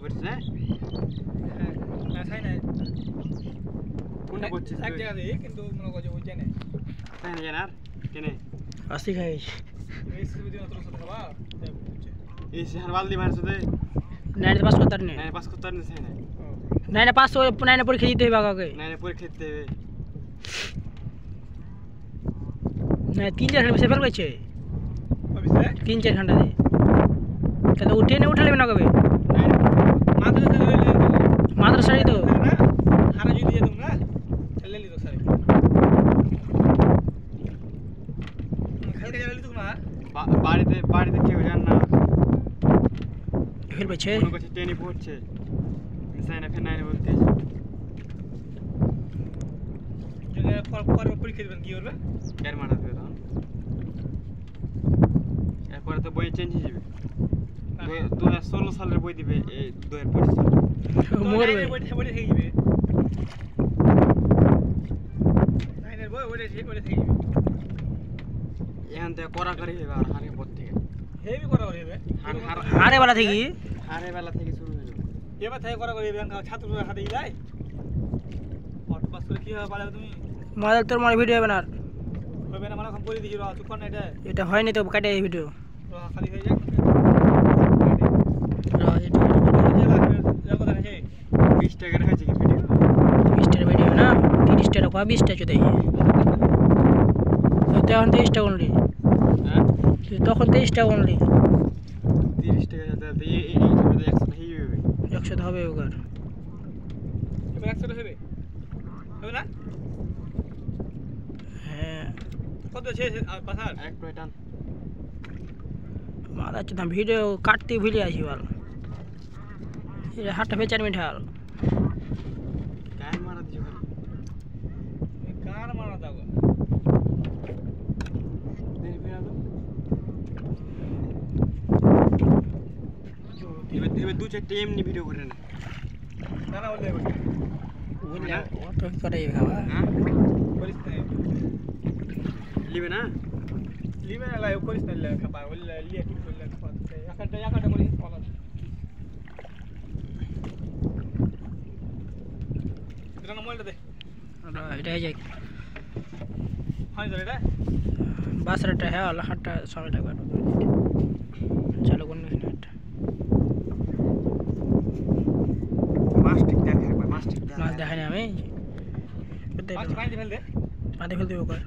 করছিস না? না তাই না কোনটা করছিস এক জায়গা দিয়ে কিন্তু মনে করছে ওই জানে তাই না জানার কেনে আসি খাই এই সুবিধা না তোর সাথে খাবা এই সিহার বালদি মারছ দে 9 পাস করতে নেই 9 পাস করতে পারিস না 9 পাস 9 পরীক্ষা দিতে হবে আগে 9 পরীক্ষা দিতে হবে না 3-4 ঘন্টা সেফল কইছে অবশ্যই 3-4 ঘন্টা দে তো উঠে না উঠালে না কবে মাদ্রাসা তো হারা যদি দিয়ে তোমরা চলে লি তো স্যার খালকে চলে লি তো না বাড়িতে কেউ জান না ফেল বইছে মনে করছে টেনে পড়ছে সাইনা ফের 9 বলতে যদি পরীক্ষা দিবেন কি করবে এর মারা দিবে তখন এরপরে তো বই চেঞ্জ হয়ে যাবে 2016 সালের বই দিবে এই 2025 সালে মরবে বই থেকে যাবে নাইনের বই ওরে থেকে যাবে এখন থেকে করা করে হবে আর হারে পর থেকে হেভি করা হবে হারে বেলা থেকে হারে বেলা থেকে শুরু হয়ে যাবে এবার থেকে করা করে ব্যাংক ছাত্রদের হাতে যায় অটো পাস করে কি হবে পারবে তুমি মোবাইল তোর মানে ভিডিও হবে না হবে না মানে এখন করে দিছি চুপ কর না এটা হয়নি তো কাটে এই ভিডিও খালি হয়ে যাক যা কথা আছে 20 টাকার হয়েছে কি ভিডিও 20 টাকা ভিডিও না 30 টাকা 20 টাকা চুদাই তো তখন 23 টাকা অনলি হ্যাঁ তখন 23 টাকা অনলি 30 টাকা যাতে এই 100 টাকা হয়ে যাবে 100 হবে ওগার এবার 100 হবে হবে না হ্যাঁ কত আছে পাসার এক টান মারা চুদা ভিডিও কাটতে ভুলে আসি বল এটা হাটটা ফেচার মিঠাল কান মারা দিও কার মারা দাও দেখ বিনা তো এবার 2-4 এমনি ভিডিও করে না না না বলে বুঝলা ও তো করে খাওয়া হ্যাঁ করিস না লিবে না লিবে না লাইভ করিস না খাবা বলে লিয়ে ঠিক করলে একটা করি বলো এটা মোবাইলটা দে এটা হয়ে যায় হয় ধরে এটা বাসরাটা হ্যাঁ হাটটা সময়টা করে চলো কোন মিনিট মাস্টিক দেখ একবার মাস্টিক দেখ মাছ দেখাই না আমি পাঁচ পানি ফেল দে পানি ফেলতে হবে